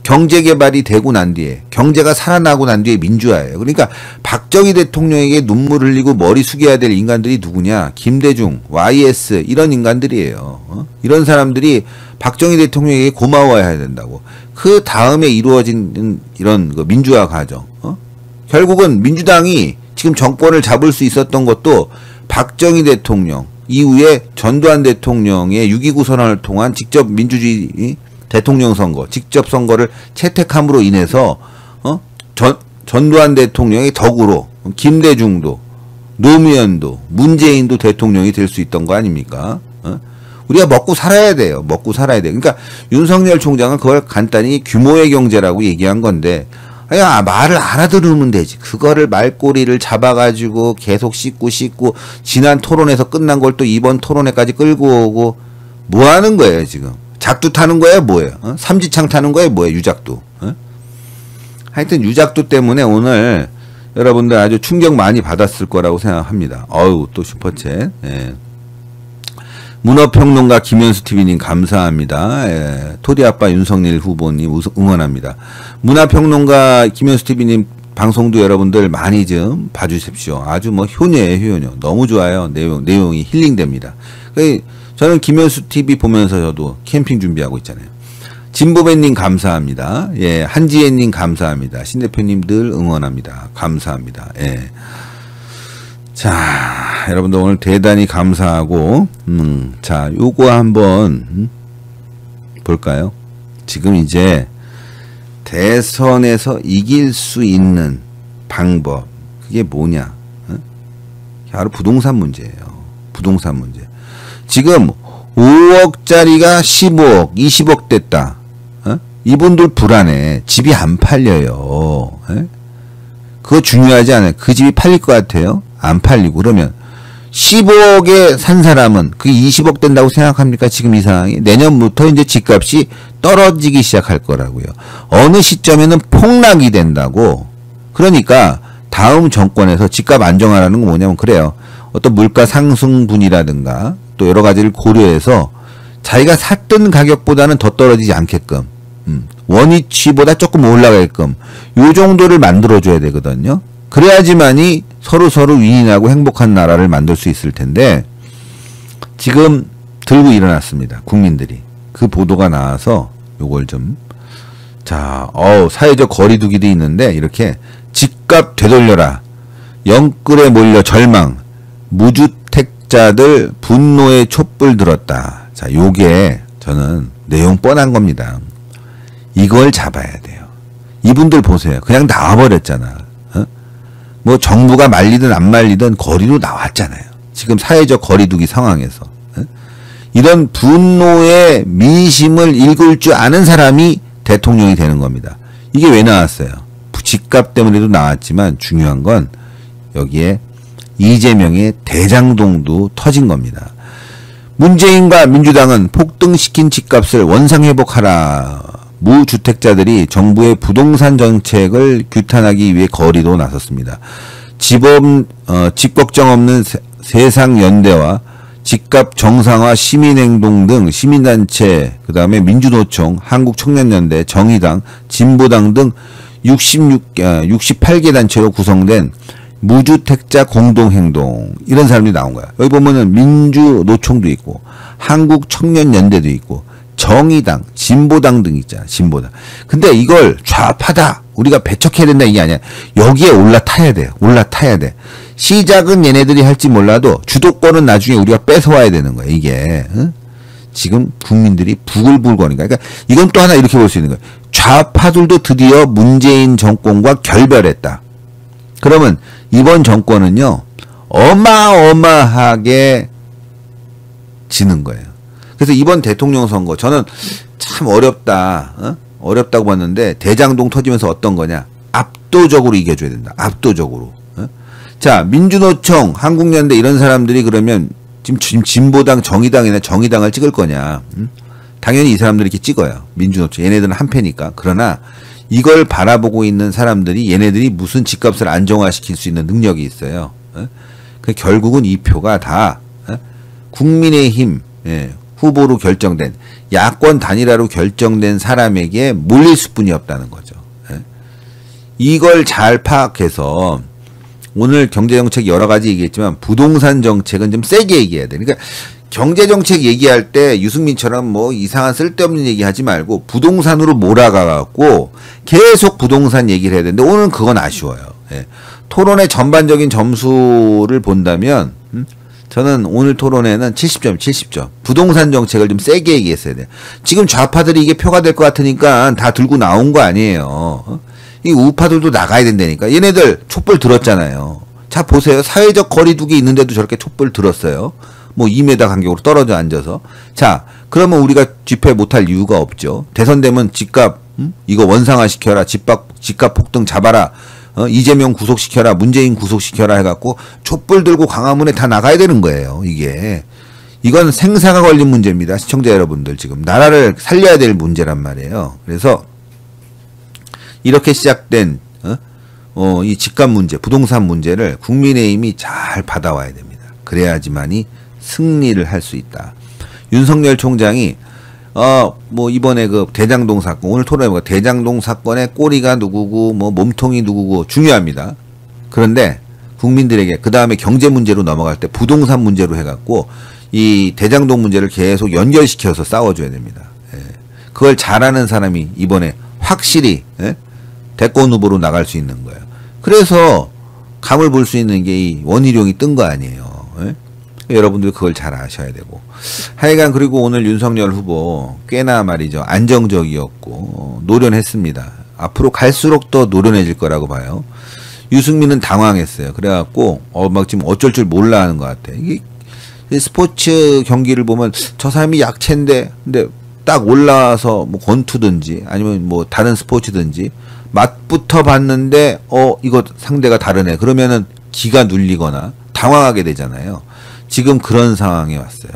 경제 개발이 되고 난 뒤에 경제가 살아나고 난 뒤에 민주화예요. 그러니까 박정희 대통령에게 눈물 흘리고 머리 숙여야 될 인간들이 누구냐? 김대중, YS 이런 인간들이에요. 이런 사람들이 박정희 대통령에게 고마워해야 된다고. 그 다음에 이루어진 이런 민주화 과정. 결국은 민주당이 지금 정권을 잡을 수 있었던 것도 박정희 대통령 이후에 전두환 대통령의 6.29 선언을 통한 직접 민주주의 대통령 선거, 직접 선거를 채택함으로 인해서 전두환 대통령의 덕으로 김대중도 노무현도 문재인도 대통령이 될 수 있던 거 아닙니까? 우리가 먹고 살아야 돼요. 먹고 살아야 돼요. 그러니까 윤석열 총장은 그걸 간단히 규모의 경제라고 얘기한 건데 야, 말을 알아들으면 되지. 그거를 말꼬리를 잡아가지고 계속 씻고 지난 토론에서 끝난 걸 또 이번 토론회까지 끌고 오고 뭐 하는 거예요 지금? 작두 타는 거예요 뭐예요? 삼지창 타는 거예요 뭐예요? 유작두. 하여튼 유작두 때문에 오늘 여러분들 아주 충격 많이 받았을 거라고 생각합니다. 어우 또 슈퍼챗. 예. 문화평론가 김현수TV님 감사합니다. 예, 토리아빠 윤석열 후보님 응원합니다. 문화평론가 김현수TV님 방송도 여러분들 많이 좀 봐주십시오. 아주 뭐 효녀예요 효녀. 너무 좋아요. 내용이 힐링됩니다. 저는 김현수TV 보면서 저도 캠핑 준비하고 있잖아요. 진보배님 감사합니다. 예, 한지혜님 감사합니다. 신대표님 늘 응원합니다. 감사합니다. 예. 자, 여러분들 오늘 대단히 감사하고, 자, 요거 한번, 볼까요? 지금 이제, 대선에서 이길 수 있는 방법, 그게 뭐냐? 바로 부동산 문제예요. 부동산 문제. 지금, 5억짜리가 15억, 20억 됐다. 이분들 불안해. 집이 안 팔려요. 그거 중요하지 않아요. 그 집이 팔릴 것 같아요? 안 팔리고 그러면 15억에 산 사람은 그게 20억 된다고 생각합니까? 지금 이 상황이 내년부터 이제 집값이 떨어지기 시작할 거라고요. 어느 시점에는 폭락이 된다고. 그러니까 다음 정권에서 집값 안정화라는 건 뭐냐면 그래요. 어떤 물가 상승분이라든가 또 여러 가지를 고려해서 자기가 샀던 가격보다는 더 떨어지지 않게끔 원위치보다 조금 올라가게끔 요 정도를 만들어줘야 되거든요. 그래야지만이 서로 위인하고 행복한 나라를 만들 수 있을 텐데 지금 들고 일어났습니다. 국민들이. 그 보도가 나와서 요걸 좀 사회적 거리두기도 있는데 이렇게 집값 되돌려라. 영끌에 몰려 절망. 무주택자들 분노의 촛불 들었다. 자, 요게 저는 내용 뻔한 겁니다. 이걸 잡아야 돼요. 이분들 보세요. 그냥 나와버렸잖아. 뭐 정부가 말리든 안 말리든 거리로 나왔잖아요. 지금 사회적 거리두기 상황에서. 이런 분노의 민심을 읽을 줄 아는 사람이 대통령이 되는 겁니다. 이게 왜 나왔어요? 집값 때문에도 나왔지만 중요한 건 여기에 이재명의 대장동도 터진 겁니다. 문재인과 민주당은 폭등시킨 집값을 원상회복하라. 무주택자들이 정부의 부동산 정책을 규탄하기 위해 거리로 나섰습니다. 집 걱정 없는 세상연대와 집값 정상화 시민행동 등 시민단체, 그 다음에 민주노총, 한국청년연대, 정의당, 진보당 등 68개 단체로 구성된 무주택자 공동행동, 이런 사람들이 나온 거야. 여기 보면은 민주노총도 있고 한국청년연대도 있고 정의당, 진보당 등 있잖아. 진보당. 근데 이걸 좌파다, 우리가 배척해야 된다, 이게 아니야. 여기에 올라타야 돼. 올라타야 돼. 시작은 얘네들이 할지 몰라도 주도권은 나중에 우리가 뺏어와야 되는 거야. 이게. 응? 지금 국민들이 부글부글거리니까. 그러니까 이건 또 하나 이렇게 볼 수 있는 거야. 좌파들도 드디어 문재인 정권과 결별했다. 그러면 이번 정권은요, 어마어마하게 지는 거예요. 그래서 이번 대통령 선거 저는 참 어렵다, 어렵다고 봤는데, 대장동 터지면서 어떤 거냐, 압도적으로 이겨줘야 된다. 압도적으로. 자, 민주노총, 한국연대 이런 사람들이 그러면 지금 진보당, 정의당이나 정의당을 찍을 거냐? 당연히 이 사람들이 이렇게 찍어요. 민주노총. 얘네들은 한패니까. 그러나 이걸 바라보고 있는 사람들이 얘네들이 무슨 집값을 안정화시킬 수 있는 능력이 있어요. 그 결국은 이 표가 다 국민의힘 후보로 결정된, 야권 단일화로 결정된 사람에게 몰릴 수뿐이 없다는 거죠. 이걸 잘 파악해서 오늘 경제정책 여러 가지 얘기했지만 부동산 정책은 좀 세게 얘기해야 돼. 그러니까 경제정책 얘기할 때 유승민처럼 뭐 이상한 쓸데없는 얘기 하지 말고 부동산으로 몰아가갖고 계속 부동산 얘기를 해야 되는데 오늘은 그건 아쉬워요. 토론의 전반적인 점수를 본다면 저는 오늘 토론회는 70점, 70점. 부동산 정책을 좀 세게 얘기했어야 돼요. 지금 좌파들이 이게 표가 될 것 같으니까 다 들고 나온 거 아니에요. 이 우파들도 나가야 된다니까. 얘네들 촛불 들었잖아요. 자, 보세요. 사회적 거리두기 있는데도 저렇게 촛불 들었어요. 뭐 2m 간격으로 떨어져 앉아서. 자, 그러면 우리가 집회 못할 이유가 없죠. 대선 되면 집값, 이거 원상화 시켜라. 집값 폭등 잡아라. 이재명 구속시켜라. 문재인 구속시켜라 해갖고 촛불 들고 광화문에 다 나가야 되는 거예요. 이게. 이건 생사가 걸린 문제입니다. 시청자 여러분들, 지금 나라를 살려야 될 문제란 말이에요. 그래서 이렇게 시작된 이 집값 문제, 부동산 문제를 국민의힘이 잘 받아와야 됩니다. 그래야지만이 승리를 할 수 있다. 윤석열 총장이 뭐 이번에 그 대장동 사건, 오늘 토론해보니까 대장동 사건의 꼬리가 누구고 뭐 몸통이 누구고 중요합니다. 그런데 국민들에게 그 다음에 경제 문제로 넘어갈 때 부동산 문제로 해갖고 이 대장동 문제를 계속 연결시켜서 싸워줘야 됩니다. 그걸 잘하는 사람이 이번에 확실히 대권 후보로 나갈 수 있는 거예요. 그래서 감을 볼 수 있는 게 이 원희룡이 뜬 거 아니에요. 여러분들 그걸 잘 아셔야 되고. 하여간 그리고 오늘 윤석열 후보 꽤나 말이죠, 안정적이었고 노련했습니다. 앞으로 갈수록 더 노련해질 거라고 봐요. 유승민은 당황했어요. 그래갖고 막 지금 어쩔 줄 몰라 하는 것 같아. 이게 스포츠 경기를 보면 저 사람이 약체인데, 근데 딱 올라와서 뭐 권투든지 아니면 뭐 다른 스포츠든지 맛부터 봤는데 이거 상대가 다르네. 그러면은 기가 눌리거나 당황하게 되잖아요. 지금 그런 상황에 왔어요.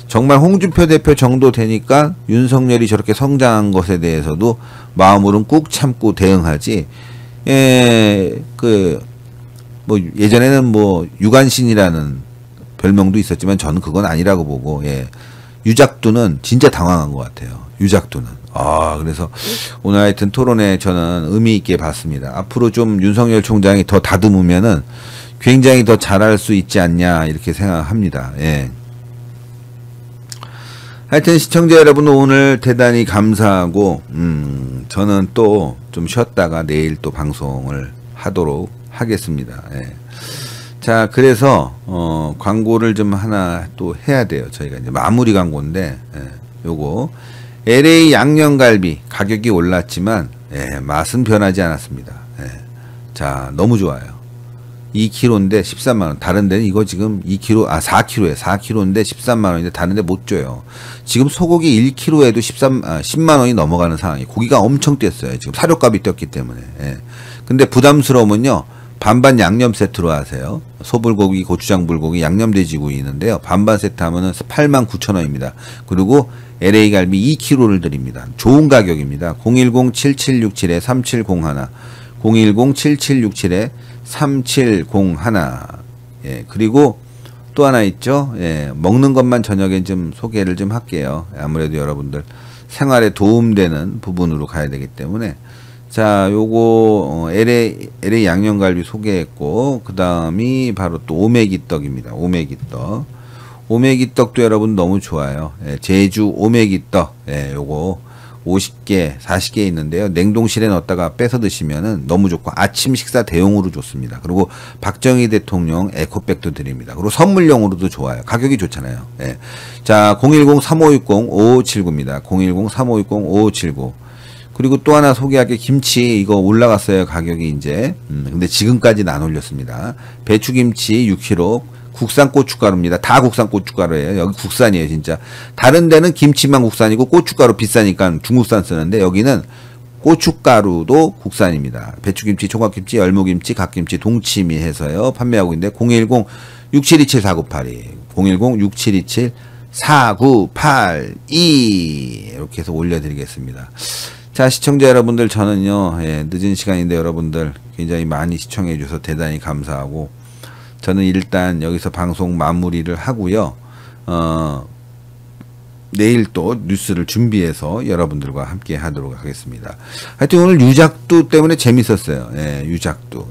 정말 홍준표 대표 정도 되니까 윤석열이 저렇게 성장한 것에 대해서도 마음으로는 꾹 참고 대응하지. 뭐 예전에는 뭐 유관신이라는 별명도 있었지만 저는 그건 아니라고 보고, 유작두는 진짜 당황한 것 같아요. 유작두는. 그래서 오늘 하여튼 토론회 저는 의미 있게 봤습니다. 앞으로 좀 윤석열 총장이 더 다듬으면은 굉장히 더 잘할 수 있지 않냐, 이렇게 생각합니다. 하여튼 시청자 여러분, 오늘 대단히 감사하고, 저는 또 좀 쉬었다가 내일 또 방송을 하도록 하겠습니다. 자, 그래서 광고를 좀 하나 또 해야 돼요. 저희가 이제 마무리 광고인데, 요거 LA 양념갈비 가격이 올랐지만 맛은 변하지 않았습니다. 자, 너무 좋아요. 2kg인데 13만원. 다른 데는 이거 지금 4kg에 4kg인데 13만원인데 다른 데 못 줘요. 지금 소고기 1kg에도 10만원이 넘어가는 상황이, 고기가 엄청 뛰었어요. 지금 사료값이 뛰었기 때문에. 근데 부담스러우면요, 반반 양념 세트로 하세요. 소불고기, 고추장 불고기, 양념돼지고기 있는데요. 반반 세트 하면은 89,000원입니다. 그리고 LA 갈비 2kg를 드립니다. 좋은 가격입니다. 010-7767-3701, 010-7767-3701. 그리고 또 하나 있죠. 먹는 것만 저녁에 좀 소개를 좀 할게요. 아무래도 여러분들 생활에 도움되는 부분으로 가야 되기 때문에. 자, 요거 LA 양념갈비 소개했고, 그 다음이 바로 또 오메기 떡입니다. 오메기 떡. 오메기떡도 여러분 너무 좋아요. 예, 제주 오메기떡. 예, 요거 50개, 40개 있는데요. 냉동실에 넣었다가 빼서 드시면은 너무 좋고 아침 식사 대용으로 좋습니다. 그리고 박정희 대통령 에코백도 드립니다. 그리고 선물용으로도 좋아요. 가격이 좋잖아요. 예. 자, 010-3560-5579입니다. 010-3560-5579. 그리고 또 하나 소개할 게 김치 이거 올라갔어요. 가격이 이제. 근데 지금까지는 안 올렸습니다. 배추김치 6kg. 국산 고춧가루입니다. 다 국산 고춧가루예요. 여기 국산이에요, 진짜. 다른 데는 김치만 국산이고 고춧가루 비싸니까 중국산 쓰는데 여기는 고춧가루도 국산입니다. 배추김치, 총각김치, 열무김치, 갓김치, 동치미 해서요. 판매하고 있는데 010-6727-4982 010-6727-4982 이렇게 해서 올려드리겠습니다. 자, 시청자 여러분들 저는요. 예, 늦은 시간인데 여러분들 굉장히 많이 시청해 주셔서 대단히 감사하고 저는 일단 여기서 방송 마무리를 하고요. 내일 또 뉴스를 준비해서 여러분들과 함께 하도록 하겠습니다. 하여튼 오늘 유작두 때문에 재밌었어요. 예, 유작두.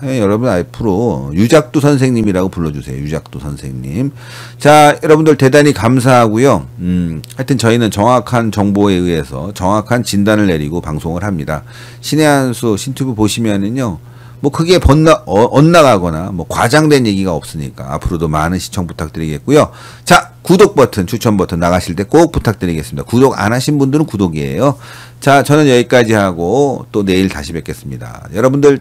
예, 여러분 앞으로 유작두 선생님이라고 불러주세요. 유작두 선생님. 자, 여러분들 대단히 감사하고요. 하여튼 저희는 정확한 정보에 의해서 정확한 진단을 내리고 방송을 합니다. 신의 한수 신튜브 보시면은요. 뭐 그게 엇나가거나 뭐 과장된 얘기가 없으니까 앞으로도 많은 시청 부탁드리겠고요. 자, 구독 버튼, 추천 버튼 나가실 때 꼭 부탁드리겠습니다. 구독 안 하신 분들은 구독이에요. 자, 저는 여기까지 하고 또 내일 다시 뵙겠습니다. 여러분들